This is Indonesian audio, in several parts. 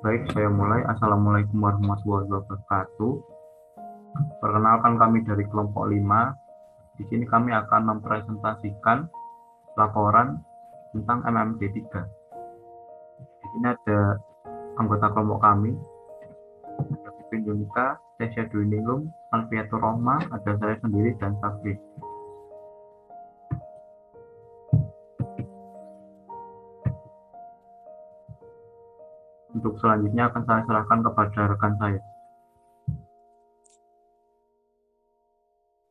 Baik, saya mulai. Assalamualaikum warahmatullahi wabarakatuh. Perkenalkan, kami dari kelompok 5. Di sini kami akan mempresentasikan laporan tentang MMD3. Di sini ada anggota kelompok kami, ada Pipin Yunika, Tesya Dwi Ningrum, Alfiatur Rohma, ada saya sendiri dan Safri. Untuk selanjutnya akan saya serahkan kepada rekan saya.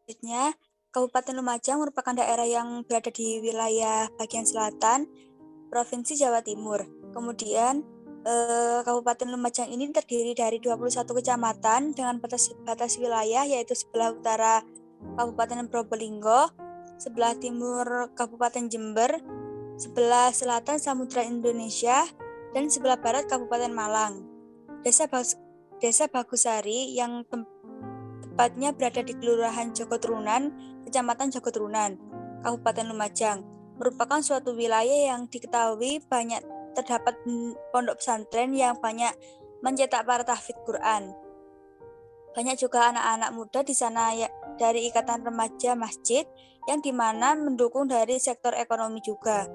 Selanjutnya, Kabupaten Lumajang merupakan daerah yang berada di wilayah bagian selatan Provinsi Jawa Timur. Kemudian, Kabupaten Lumajang ini terdiri dari 21 kecamatan dengan batas wilayah, yaitu sebelah utara Kabupaten Probolinggo, sebelah timur Kabupaten Jember, sebelah selatan Samudra Indonesia, dan sebelah barat Kabupaten Malang. Desa Bagusari yang tepatnya berada di Kelurahan Jogotrunan, Kecamatan Jogotrunan, Kabupaten Lumajang, merupakan suatu wilayah yang diketahui banyak terdapat pondok pesantren yang banyak mencetak para tahfidz Quran. Banyak juga anak-anak muda di sana dari Ikatan Remaja Masjid yang dimana mendukung dari sektor ekonomi juga.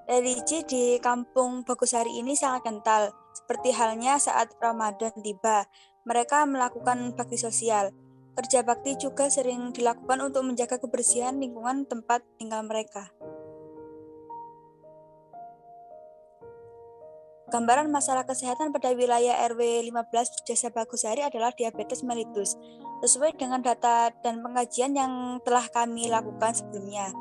Religi di kampung Bagusari ini sangat kental, seperti halnya saat Ramadan tiba. Mereka melakukan bakti sosial. Kerja bakti juga sering dilakukan untuk menjaga kebersihan lingkungan tempat tinggal mereka. Gambaran masalah kesehatan pada wilayah RW 15 Desa Bagusari adalah diabetes mellitus, sesuai dengan data dan pengajian yang telah kami lakukan sebelumnya.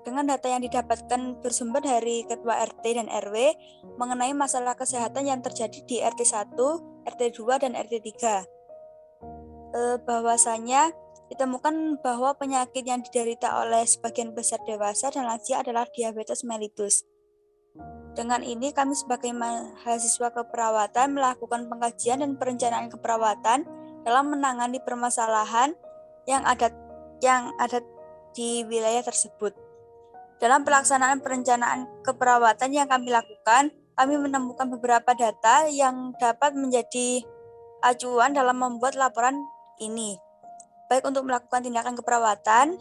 Dengan data yang didapatkan bersumber dari Ketua RT dan RW mengenai masalah kesehatan yang terjadi di RT 1, RT 2, dan RT 3. Bahwasanya ditemukan bahwa penyakit yang diderita oleh sebagian besar dewasa dan lansia adalah diabetes mellitus. Dengan ini kami sebagai mahasiswa keperawatan melakukan pengkajian dan perencanaan keperawatan dalam menangani permasalahan yang ada di wilayah tersebut. Dalam pelaksanaan perencanaan keperawatan yang kami lakukan, kami menemukan beberapa data yang dapat menjadi acuan dalam membuat laporan ini, baik untuk melakukan tindakan keperawatan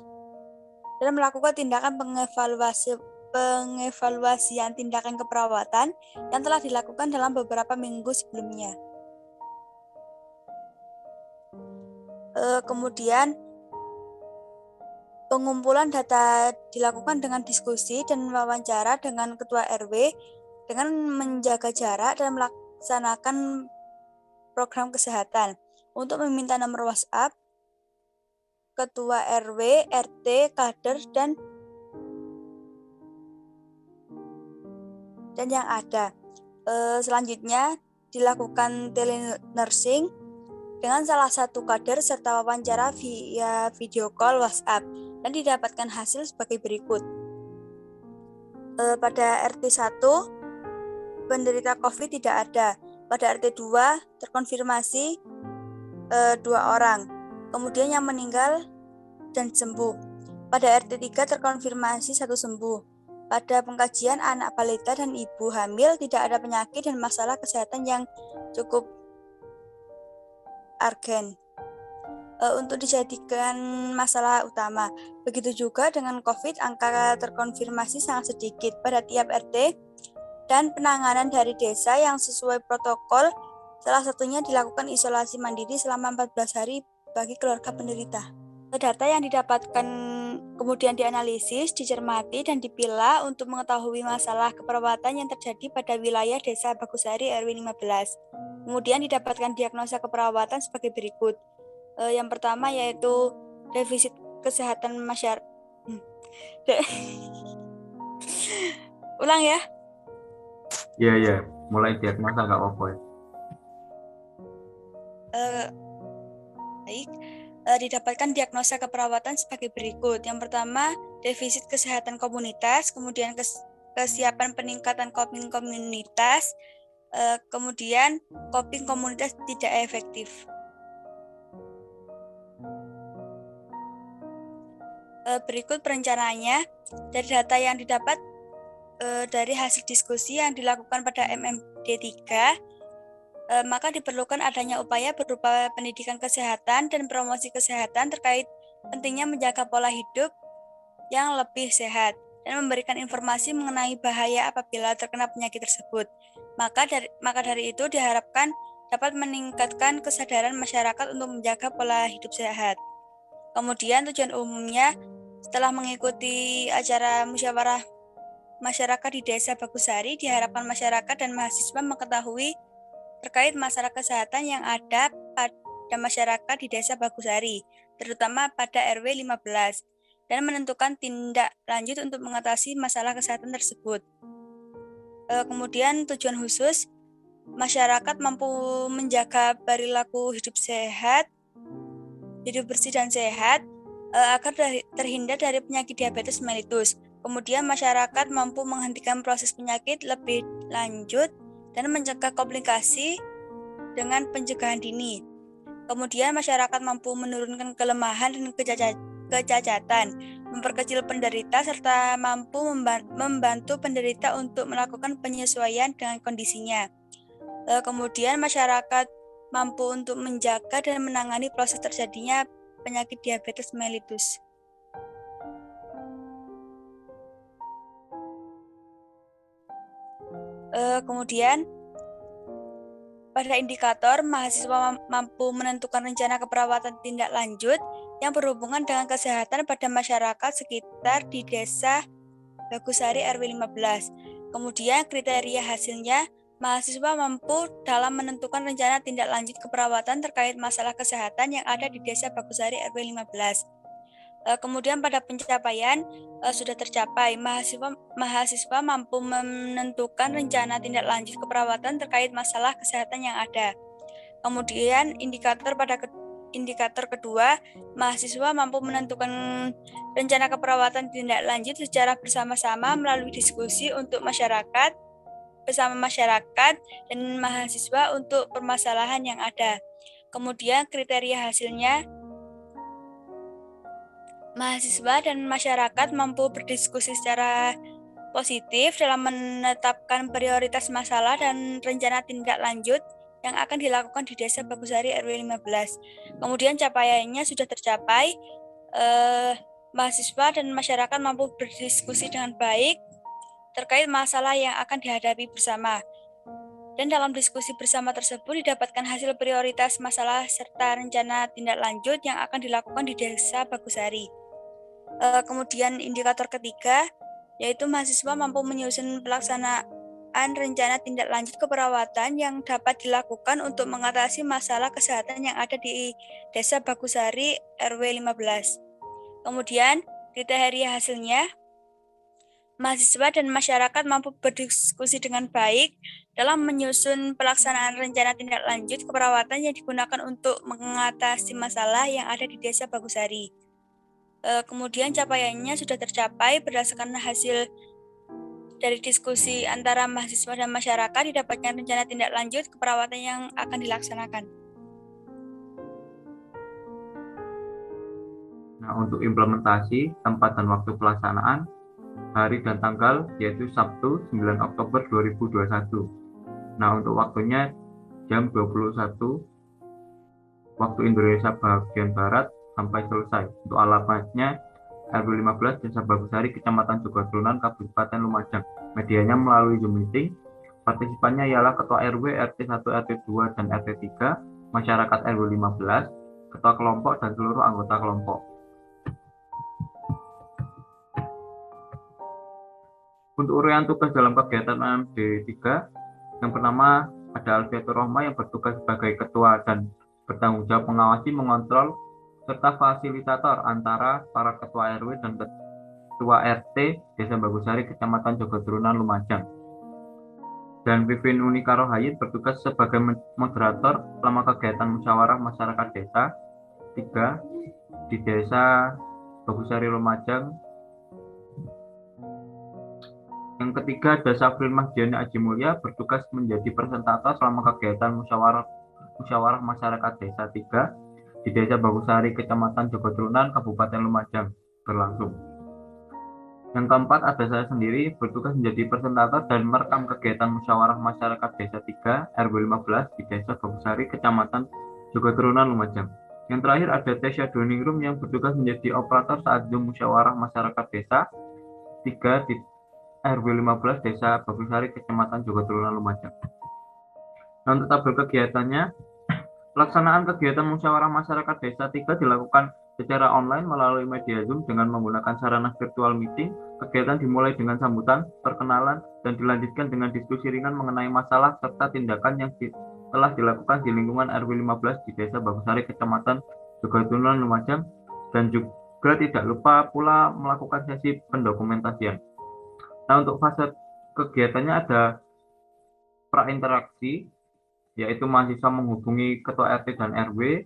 dan melakukan tindakan pengevaluasian tindakan keperawatan yang telah dilakukan dalam beberapa minggu sebelumnya. Kemudian pengumpulan data dilakukan dengan diskusi dan wawancara dengan Ketua RW dengan menjaga jarak dan melaksanakan program kesehatan. Untuk meminta nomor WhatsApp Ketua RW, RT, kader, dan yang ada. Selanjutnya dilakukan telenursing dengan salah satu kader serta wawancara via video call WhatsApp dan didapatkan hasil sebagai berikut. Pada RT 1 penderita COVID tidak ada. Pada RT 2 terkonfirmasi 2 orang. Kemudian yang meninggal dan sembuh. Pada RT 3 terkonfirmasi 1 sembuh. Pada pengkajian anak balita dan ibu hamil tidak ada penyakit dan masalah kesehatan yang cukup urgen untuk dijadikan masalah utama. Begitu juga dengan COVID, angka terkonfirmasi sangat sedikit pada tiap RT dan penanganan dari desa yang sesuai protokol. Salah satunya dilakukan isolasi mandiri selama 14 hari bagi keluarga penderita. Data yang didapatkan kemudian dianalisis, dicermati, dan dipilah untuk mengetahui masalah keperawatan yang terjadi pada wilayah Desa Bagusari RW 15. Kemudian didapatkan diagnosa keperawatan sebagai berikut. Yang pertama yaitu defisit kesehatan masyarakat. Ulang ya. Iya, mulai diagnosa nggak apa-apa ya. Baik, didapatkan diagnosa keperawatan sebagai berikut. Yang pertama, defisit kesehatan komunitas, kemudian kesiapan peningkatan coping komunitas, kemudian coping komunitas tidak efektif. Berikut perencanaannya dari data yang didapat dari hasil diskusi yang dilakukan pada MMD 3, maka diperlukan adanya upaya berupa pendidikan kesehatan dan promosi kesehatan terkait pentingnya menjaga pola hidup yang lebih sehat dan memberikan informasi mengenai bahaya apabila terkena penyakit tersebut. Maka dari itu diharapkan dapat meningkatkan kesadaran masyarakat untuk menjaga pola hidup sehat. Kemudian tujuan umumnya, setelah mengikuti acara musyawarah masyarakat di Desa Bagusari, diharapkan masyarakat dan mahasiswa mengetahui terkait masalah kesehatan yang ada pada masyarakat di Desa Bagusari, terutama pada RW 15, dan menentukan tindak lanjut untuk mengatasi masalah kesehatan tersebut. Kemudian tujuan khusus, masyarakat mampu menjaga perilaku hidup bersih dan sehat, agar terhindar dari penyakit diabetes mellitus. Kemudian masyarakat mampu menghentikan proses penyakit lebih lanjut dan mencegah komplikasi dengan pencegahan dini. Kemudian masyarakat mampu menurunkan kelemahan dan kecacatan, memperkecil penderita, serta mampu membantu penderita untuk melakukan penyesuaian dengan kondisinya. Kemudian masyarakat mampu untuk menjaga dan menangani proses terjadinya penyakit diabetes mellitus. Kemudian pada indikator, mahasiswa mampu menentukan rencana keperawatan tindak lanjut yang berhubungan dengan kesehatan pada masyarakat sekitar di Desa Bagusari RW 15. Kemudian kriteria hasilnya, mahasiswa mampu dalam menentukan rencana tindak lanjut keperawatan terkait masalah kesehatan yang ada di Desa Bagusari RW 15. Kemudian pada pencapaian sudah tercapai, mahasiswa mampu menentukan rencana tindak lanjut keperawatan terkait masalah kesehatan yang ada. Kemudian indikator kedua, mahasiswa mampu menentukan rencana keperawatan tindak lanjut secara bersama-sama melalui diskusi untuk masyarakat, bersama masyarakat dan mahasiswa untuk permasalahan yang ada. Kemudian kriteria hasilnya, mahasiswa dan masyarakat mampu berdiskusi secara positif dalam menetapkan prioritas masalah dan rencana tindak lanjut yang akan dilakukan di Desa Bagusari RW 15. Kemudian capaiannya sudah tercapai, mahasiswa dan masyarakat mampu berdiskusi dengan baik terkait masalah yang akan dihadapi bersama. Dan dalam diskusi bersama tersebut didapatkan hasil prioritas masalah serta rencana tindak lanjut yang akan dilakukan di Desa Bagusari. Kemudian indikator ketiga, yaitu mahasiswa mampu menyusun pelaksanaan rencana tindak lanjut keperawatan yang dapat dilakukan untuk mengatasi masalah kesehatan yang ada di Desa Bagusari RW 15. Kemudian kriteria hasilnya, mahasiswa dan masyarakat mampu berdiskusi dengan baik dalam menyusun pelaksanaan rencana tindak lanjut keperawatan yang digunakan untuk mengatasi masalah yang ada di Desa Bagusari. Kemudian capaiannya sudah tercapai berdasarkan hasil dari diskusi antara mahasiswa dan masyarakat, didapatkan rencana tindak lanjut keperawatan yang akan dilaksanakan. Nah, untuk implementasi tempat dan waktu pelaksanaan, hari dan tanggal yaitu Sabtu 9 Oktober 2021. Nah, untuk waktunya jam 21 waktu Indonesia bagian Barat sampai selesai. Untuk alamatnya RW 15 Desa Bagusari, Kecamatan Jogotulunan, Kabupaten Lumajang. Medianya melalui Zoom meeting. Partisipannya ialah Ketua RW, RT 1, RT 2, dan RT 3, masyarakat RW 15, Ketua kelompok, dan seluruh anggota kelompok. Untuk uraian tugas dalam kegiatan MMD 3, yang pertama ada Alfiatur Rohma yang bertugas sebagai ketua dan bertanggung jawab mengawasi, mengontrol, serta fasilitator antara para ketua RW dan ketua RT Desa Bagusari, Kecamatan Jogotulunan, Lumajang. Dan Vivin Unika Rohayit bertugas sebagai moderator selama kegiatan musyawarah masyarakat desa 3 di Desa Bagusari, Lumajang. Yang ketiga ada Safrin Mahdiani Aji Mulya bertugas menjadi presentator selama kegiatan musyawarah masyarakat desa 3 di Desa Bagusari, Kecamatan Jogotulunan, Kabupaten Lumajang. berlangsung. Yang keempat, ada saya sendiri bertugas menjadi presentator dan merekam kegiatan musyawarah masyarakat Desa 3 RW 15 di Desa Bagusari, Kecamatan Jogoturunan, Lumajang. Yang terakhir ada Tesya Doningrum yang bertugas menjadi operator saat Zoom musyawarah masyarakat Desa 3 di RW 15 Desa Bagusari, Kecamatan Jogoturunan, Lumajang. Nah, untuk tabel kegiatannya, pelaksanaan kegiatan musyawarah masyarakat Desa 3 dilakukan secara online melalui media Zoom dengan menggunakan sarana virtual meeting. Kegiatan dimulai dengan sambutan, perkenalan, dan dilanjutkan dengan diskusi ringan mengenai masalah serta tindakan yang telah dilakukan di lingkungan RW 15 di Desa Bagusari, Kecamatan Jogoturunan, Lumajang, dan juga tidak lupa pula melakukan sesi pendokumentasian. Nah, untuk fase kegiatannya ada prainteraksi, yaitu mahasiswa menghubungi ketua RT dan RW,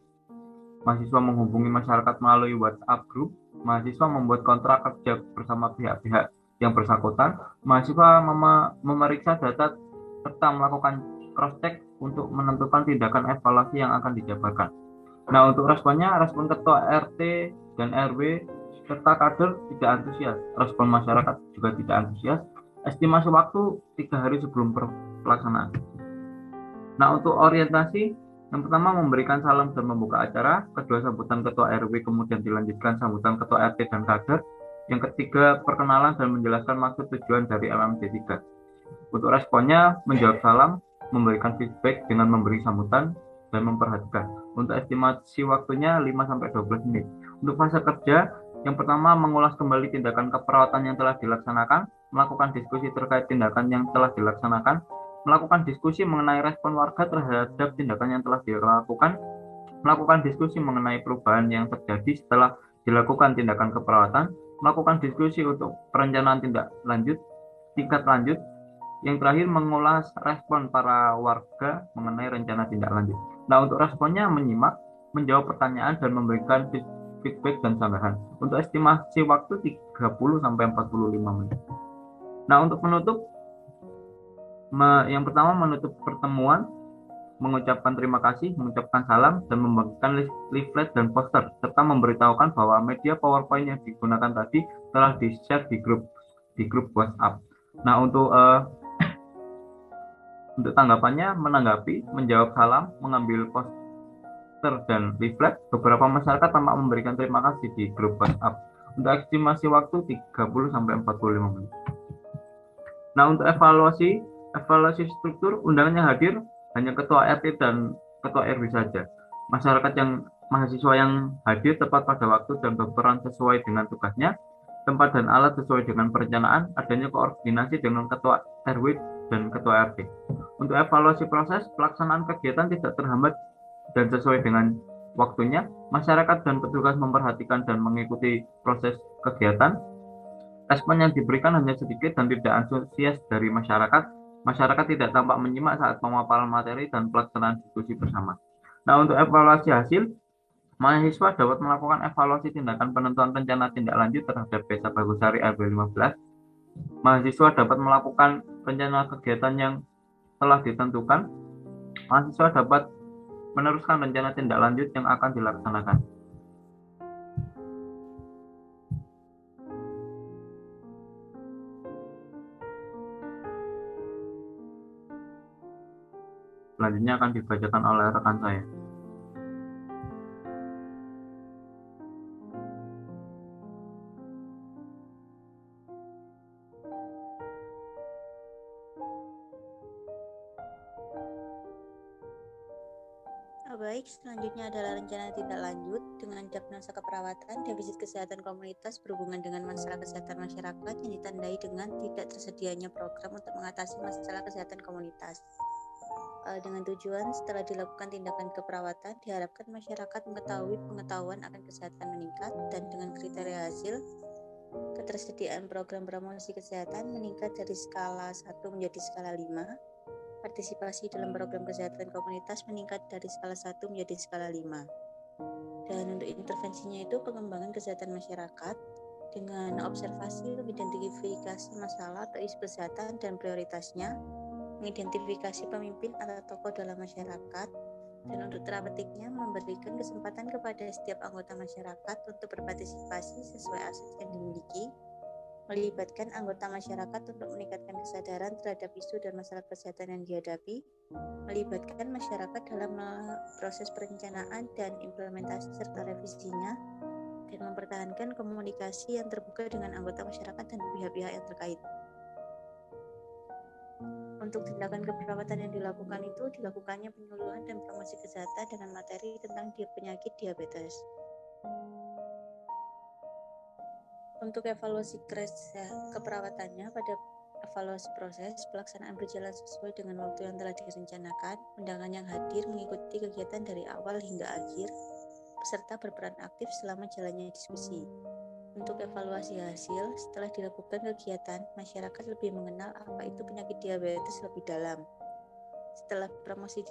mahasiswa menghubungi masyarakat melalui WhatsApp group, mahasiswa membuat kontrak kerja bersama pihak-pihak yang bersangkutan, mahasiswa memeriksa data serta melakukan cross-check untuk menentukan tindakan evaluasi yang akan dijabarkan. Nah, untuk responnya, respon ketua RT dan RW serta kader tidak antusias, respon masyarakat juga tidak antusias. Estimasi waktu 3 hari sebelum pelaksanaan. Nah, untuk orientasi, yang pertama memberikan salam dan membuka acara, kedua sambutan ketua RW, kemudian dilanjutkan sambutan ketua RT dan kader, yang ketiga perkenalan dan menjelaskan maksud tujuan dari LMD 3. Untuk responnya, menjawab salam, memberikan feedback dengan memberi sambutan, dan memperhatikan. Untuk estimasi waktunya 5-12 menit. Untuk fase kerja, yang pertama mengulas kembali tindakan keperawatan yang telah dilaksanakan, melakukan diskusi terkait tindakan yang telah dilaksanakan, melakukan diskusi mengenai respon warga terhadap tindakan yang telah dilakukan, melakukan diskusi mengenai perubahan yang terjadi setelah dilakukan tindakan keperawatan, melakukan diskusi untuk perencanaan tindak lanjut, tingkat lanjut, yang terakhir mengulas respon para warga mengenai rencana tindak lanjut. Nah, untuk responnya menyimak, menjawab pertanyaan, dan memberikan feedback dan sanggahan. Untuk estimasi waktu 30-45 menit. Nah, untuk penutup, yang pertama menutup pertemuan, mengucapkan terima kasih, mengucapkan salam, dan membagikan leaflet dan poster, serta memberitahukan bahwa media PowerPoint yang digunakan tadi telah di-share di grup WhatsApp. Nah, untuk tanggapannya, menanggapi, menjawab salam, mengambil poster dan leaflet, beberapa masyarakat tampak memberikan terima kasih di grup WhatsApp. Untuk estimasi waktu 30-45 menit. Nah, untuk evaluasi struktur, undangannya hadir hanya ketua RT dan ketua RW saja. Mahasiswa yang hadir tepat pada waktu dan berperan sesuai dengan tugasnya, tempat dan alat sesuai dengan perencanaan, adanya koordinasi dengan ketua RW dan ketua RT. Untuk evaluasi proses, pelaksanaan kegiatan tidak terhambat dan sesuai dengan waktunya, masyarakat dan petugas memperhatikan dan mengikuti proses kegiatan. Respon yang diberikan hanya sedikit dan tidak antusias dari masyarakat. Masyarakat tidak tampak menyimak saat pemaparan materi dan pelaksanaan diskusi bersama. Nah, untuk evaluasi hasil, mahasiswa dapat melakukan evaluasi tindakan penentuan rencana tindak lanjut terhadap Desa Bagusari RW 15. Mahasiswa dapat melakukan rencana kegiatan yang telah ditentukan. Mahasiswa dapat meneruskan rencana tindak lanjut yang akan dilaksanakan. Selanjutnya akan dibacakan oleh rekan saya. Baik, selanjutnya adalah rencana tindak lanjut dengan diagnosa keperawatan, defisit kesehatan komunitas berhubungan dengan masalah kesehatan masyarakat yang ditandai dengan tidak tersedianya program untuk mengatasi masalah kesehatan komunitas. Dengan tujuan setelah dilakukan tindakan keperawatan, diharapkan masyarakat mengetahui pengetahuan akan kesehatan meningkat dan dengan kriteria hasil, ketersediaan program promosi kesehatan meningkat dari skala 1 menjadi skala 5, partisipasi dalam program kesehatan komunitas meningkat dari skala 1 menjadi skala 5. Dan untuk intervensinya itu pengembangan kesehatan masyarakat dengan observasi, identifikasi masalah atau isu kesehatan dan prioritasnya, mengidentifikasi pemimpin atau tokoh dalam masyarakat, Dan untuk terapeutiknya memberikan kesempatan kepada setiap anggota masyarakat untuk berpartisipasi sesuai aset yang dimiliki, melibatkan anggota masyarakat untuk meningkatkan kesadaran terhadap isu dan masalah kesehatan yang dihadapi, melibatkan masyarakat dalam proses perencanaan dan implementasi serta revisinya, dan mempertahankan komunikasi yang terbuka dengan anggota masyarakat dan pihak-pihak yang terkait. Untuk tindakan keperawatan yang dilakukan itu dilakukannya penyuluhan dan promosi kesehatan dengan materi tentang penyakit diabetes. Untuk evaluasi keperawatannya, pada evaluasi proses pelaksanaan berjalan sesuai dengan waktu yang telah direncanakan, undangan yang hadir mengikuti kegiatan dari awal hingga akhir, peserta berperan aktif selama jalannya diskusi. Untuk evaluasi hasil, setelah dilakukan kegiatan, masyarakat lebih mengenal apa itu penyakit diabetes lebih dalam. Setelah promosi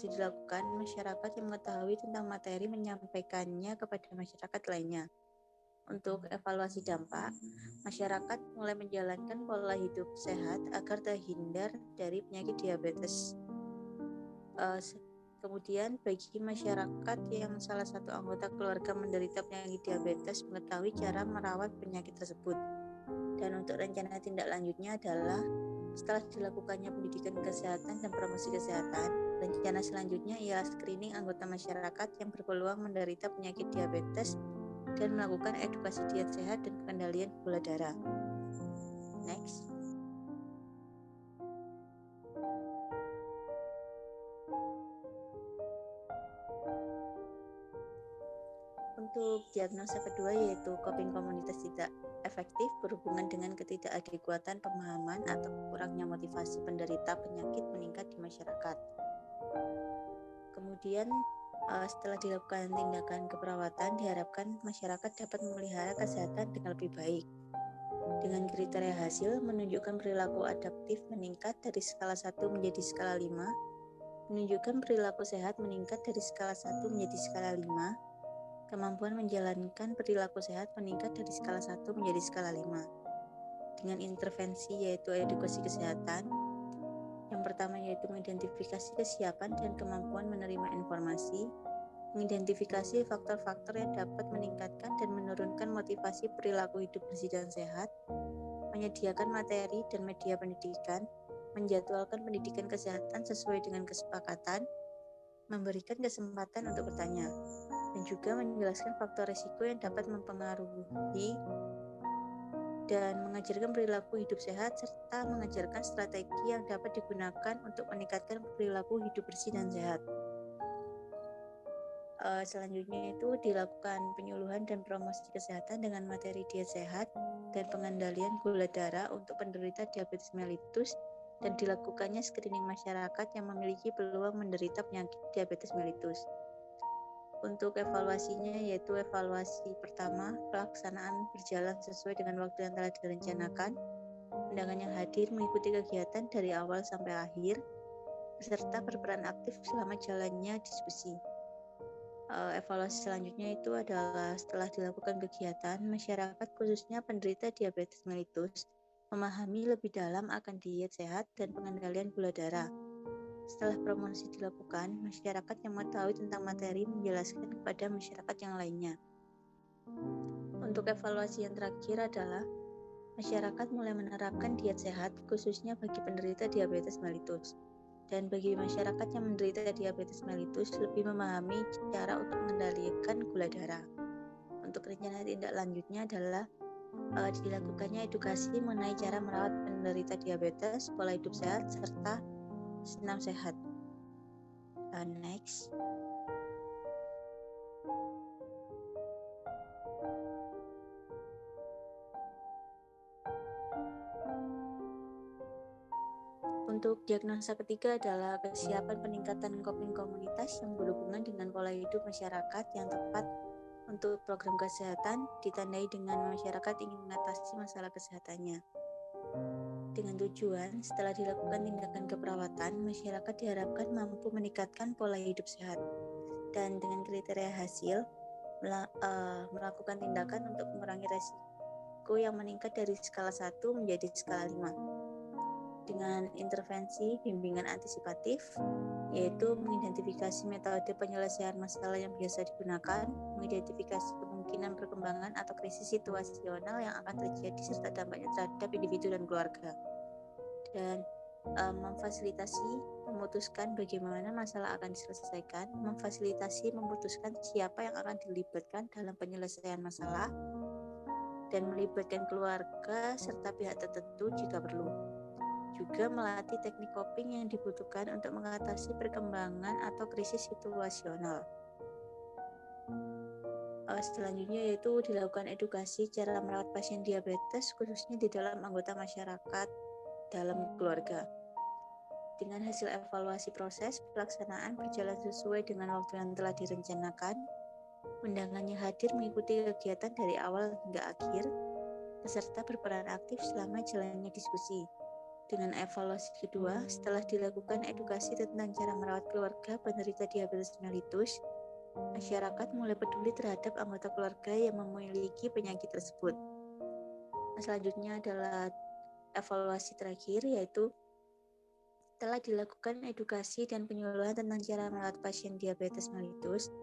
dilakukan, masyarakat yang mengetahui tentang materi menyampaikannya kepada masyarakat lainnya. Untuk evaluasi dampak, masyarakat mulai menjalankan pola hidup sehat agar terhindar dari penyakit diabetes. Kemudian bagi masyarakat yang salah satu anggota keluarga menderita penyakit diabetes mengetahui cara merawat penyakit tersebut. Dan untuk rencana tindak lanjutnya adalah setelah dilakukannya pendidikan kesehatan dan promosi kesehatan, rencana selanjutnya ialah screening anggota masyarakat yang berpeluang menderita penyakit diabetes dan melakukan edukasi diet sehat dan pengendalian gula darah. Next. Untuk diagnosa kedua yaitu coping komunitas tidak efektif berhubungan dengan ketidakadekuatan pemahaman atau kurangnya motivasi penderita penyakit meningkat di masyarakat. Kemudian setelah dilakukan tindakan keperawatan, diharapkan masyarakat dapat memelihara kesehatan dengan lebih baik. Dengan kriteria hasil menunjukkan perilaku adaptif meningkat dari skala 1 menjadi skala 5, menunjukkan perilaku sehat meningkat dari skala 1 menjadi skala 5, kemampuan menjalankan perilaku sehat meningkat dari skala 1 menjadi skala 5. Dengan intervensi yaitu edukasi kesehatan, yang pertama yaitu mengidentifikasi kesiapan dan kemampuan menerima informasi, mengidentifikasi faktor-faktor yang dapat meningkatkan dan menurunkan motivasi perilaku hidup bersih dan sehat, menyediakan materi dan media pendidikan, menjadwalkan pendidikan kesehatan sesuai dengan kesepakatan, memberikan kesempatan untuk bertanya, dan juga menjelaskan faktor risiko yang dapat mempengaruhi dan mengajarkan perilaku hidup sehat serta mengajarkan strategi yang dapat digunakan untuk meningkatkan perilaku hidup bersih dan sehat. Selanjutnya itu dilakukan penyuluhan dan promosi kesehatan dengan materi diet sehat dan pengendalian gula darah untuk penderita diabetes mellitus dan dilakukannya screening masyarakat yang memiliki peluang menderita penyakit diabetes mellitus. Untuk evaluasinya yaitu evaluasi pertama, pelaksanaan berjalan sesuai dengan waktu yang telah direncanakan, undangan yang hadir mengikuti kegiatan dari awal sampai akhir, peserta berperan aktif selama jalannya diskusi. Evaluasi selanjutnya itu adalah setelah dilakukan kegiatan, masyarakat khususnya penderita diabetes mellitus memahami lebih dalam akan diet sehat dan pengendalian gula darah. Setelah promosi dilakukan, masyarakat yang mengetahui tentang materi menjelaskan kepada masyarakat yang lainnya. Untuk evaluasi yang terakhir adalah masyarakat mulai menerapkan diet sehat khususnya bagi penderita diabetes mellitus. Dan bagi masyarakat yang menderita diabetes mellitus lebih memahami cara untuk mengendalikan gula darah. Untuk rencana tindak lanjutnya adalah dilakukannya edukasi mengenai cara merawat penderita diabetes, pola hidup sehat, serta senam sehat. Next. Untuk diagnosa ketiga adalah kesiapan peningkatan coping komunitas yang berhubungan dengan pola hidup masyarakat yang tepat untuk program kesehatan ditandai dengan masyarakat ingin mengatasi masalah kesehatannya. Dengan tujuan, setelah dilakukan tindakan keperawatan, masyarakat diharapkan mampu meningkatkan pola hidup sehat. Dan dengan kriteria hasil, melakukan tindakan untuk mengurangi resiko yang meningkat dari skala 1 menjadi skala 5. dengan intervensi bimbingan antisipatif, yaitu mengidentifikasi metode penyelesaian masalah yang biasa digunakan, mengidentifikasi kemungkinan perkembangan atau krisis situasional yang akan terjadi serta dampaknya terhadap individu dan keluarga, dan memfasilitasi memutuskan bagaimana masalah akan diselesaikan, memfasilitasi memutuskan siapa yang akan dilibatkan dalam penyelesaian masalah, dan melibatkan keluarga serta pihak tertentu jika perlu. Juga melatih teknik coping yang dibutuhkan untuk mengatasi perkembangan atau krisis situasional. Selanjutnya yaitu dilakukan edukasi cara merawat pasien diabetes khususnya di dalam anggota masyarakat dalam keluarga. Dengan hasil evaluasi proses, pelaksanaan berjalan sesuai dengan waktu yang telah direncanakan, undangannya hadir mengikuti kegiatan dari awal hingga akhir, peserta berperan aktif selama jalannya diskusi. Dengan evaluasi kedua, setelah dilakukan edukasi tentang cara merawat keluarga penderita diabetes mellitus, masyarakat mulai peduli terhadap anggota keluarga yang memiliki penyakit tersebut. Selanjutnya adalah evaluasi terakhir, yaitu setelah dilakukan edukasi dan penyuluhan tentang cara merawat pasien diabetes mellitus,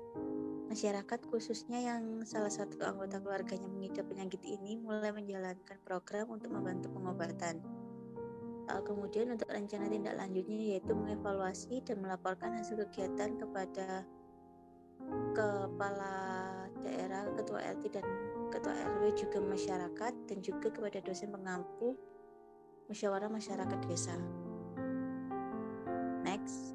masyarakat khususnya yang salah satu anggota keluarganya mengidap penyakit ini mulai menjalankan program untuk membantu pengobatan. Kemudian untuk rencana tindak lanjutnya yaitu mengevaluasi dan melaporkan hasil kegiatan kepada kepala daerah, ketua RT dan ketua RW, juga masyarakat, dan juga kepada dosen pengampu musyawarah masyarakat desa. Next.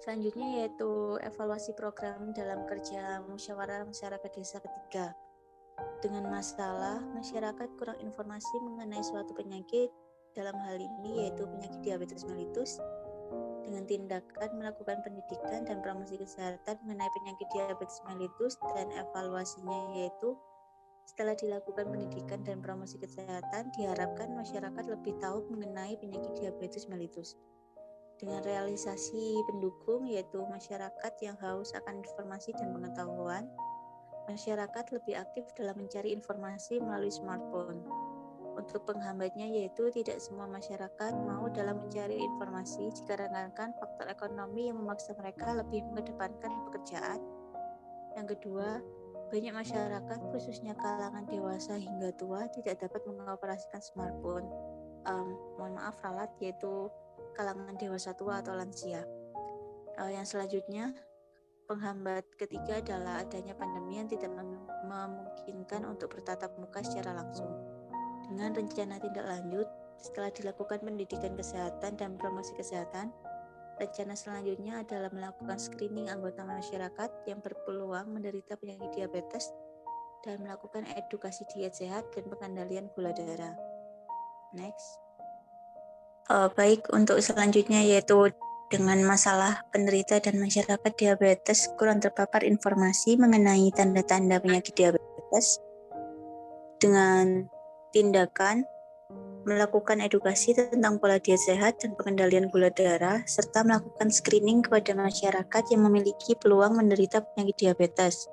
Selanjutnya yaitu evaluasi program dalam kerja musyawarah masyarakat desa ketiga. Dengan masalah, masyarakat kurang informasi mengenai suatu penyakit, dalam hal ini yaitu penyakit diabetes mellitus, dengan tindakan melakukan pendidikan dan promosi kesehatan mengenai penyakit diabetes mellitus, dan evaluasinya yaitu setelah dilakukan pendidikan dan promosi kesehatan, diharapkan masyarakat lebih tahu mengenai penyakit diabetes mellitus. Dengan realisasi pendukung yaitu masyarakat yang haus akan informasi dan pengetahuan, masyarakat lebih aktif dalam mencari informasi melalui smartphone. Untuk penghambatnya yaitu tidak semua masyarakat mau dalam mencari informasi dikarenakan faktor ekonomi yang memaksa mereka lebih mengedepankan pekerjaan. Yang kedua, banyak masyarakat khususnya kalangan dewasa hingga tua tidak dapat mengoperasikan smartphone. Mohon maaf ralat, yaitu kalangan dewasa tua atau lansia. Yang selanjutnya, penghambat ketiga adalah adanya pandemi yang tidak memungkinkan untuk bertatap muka secara langsung. Dengan rencana tindak lanjut, setelah dilakukan pendidikan kesehatan dan promosi kesehatan, rencana selanjutnya adalah melakukan screening anggota masyarakat yang berpeluang menderita penyakit diabetes dan melakukan edukasi diet sehat dan pengendalian gula darah. Next. Baik, untuk selanjutnya yaitu dengan masalah penderita dan masyarakat diabetes kurang terpapar informasi mengenai tanda-tanda penyakit diabetes. Dengan tindakan melakukan edukasi tentang pola diet sehat dan pengendalian gula darah, serta melakukan screening kepada masyarakat yang memiliki peluang menderita penyakit diabetes.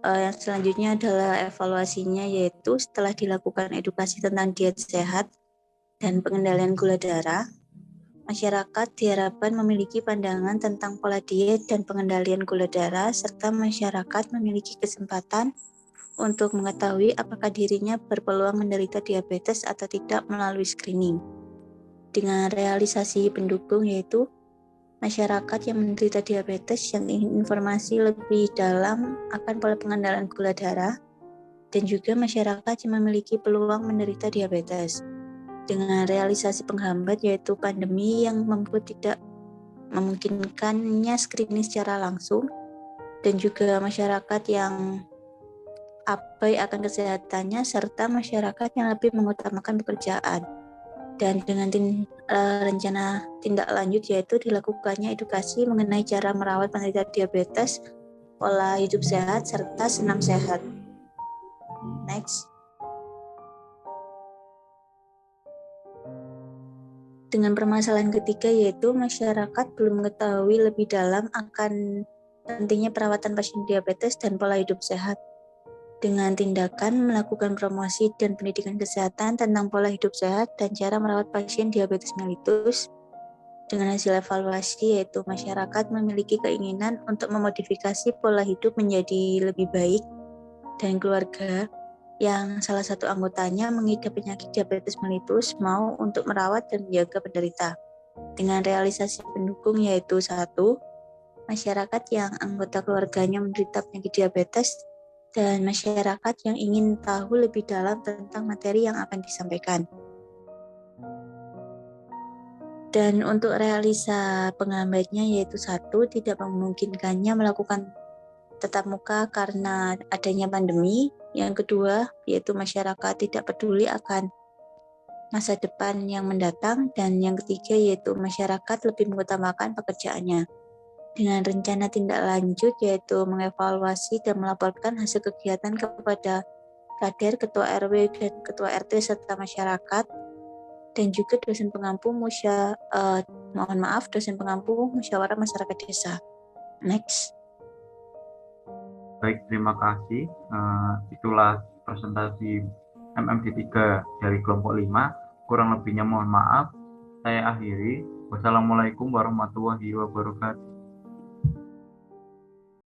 Yang selanjutnya adalah evaluasinya yaitu setelah dilakukan edukasi tentang diet sehat dan pengendalian gula darah, masyarakat diharapkan memiliki pandangan tentang pola diet dan pengendalian gula darah, serta masyarakat memiliki kesempatan untuk mengetahui apakah dirinya berpeluang menderita diabetes atau tidak melalui screening. Dengan realisasi pendukung yaitu masyarakat yang menderita diabetes yang ingin informasi lebih dalam akan pola pengendalian gula darah, dan juga masyarakat yang memiliki peluang menderita diabetes. Dengan realisasi penghambat yaitu pandemi yang membuat tidak memungkinkannya screening secara langsung, dan juga masyarakat yang abai akan kesehatannya, serta masyarakat yang lebih mengutamakan pekerjaan. Dan dengan rencana tindak lanjut yaitu dilakukannya edukasi mengenai cara merawat penderita diabetes, pola hidup sehat, serta senam sehat. Next. Dengan permasalahan ketiga yaitu masyarakat belum mengetahui lebih dalam akan pentingnya perawatan pasien diabetes dan pola hidup sehat. dengan tindakan melakukan promosi dan pendidikan kesehatan tentang pola hidup sehat dan cara merawat pasien diabetes mellitus. Dengan hasil evaluasi yaitu masyarakat memiliki keinginan untuk memodifikasi pola hidup menjadi lebih baik, dan keluarga yang salah satu anggotanya mengidap penyakit diabetes mellitus mau untuk merawat dan menjaga penderita. Dengan realisasi pendukung yaitu 1. Masyarakat yang anggota keluarganya menderita penyakit diabetes dan masyarakat yang ingin tahu lebih dalam tentang materi yang akan disampaikan. Dan untuk realisa penghambatnya yaitu 1. Tidak memungkinkannya melakukan tatap muka karena adanya pandemi. Yang kedua yaitu masyarakat tidak peduli akan masa depan yang mendatang. Dan yang ketiga yaitu masyarakat lebih mengutamakan pekerjaannya. Dengan rencana tindak lanjut yaitu mengevaluasi dan melaporkan hasil kegiatan kepada Kader, Ketua RW, dan Ketua RT serta masyarakat, dan juga dosen pengampu dosen pengampu musyawarah masyarakat desa. Next. Baik, terima kasih. Itulah presentasi MMD3 dari kelompok 5. Kurang lebihnya mohon maaf. Saya akhiri. Wassalamualaikum warahmatullahi wabarakatuh.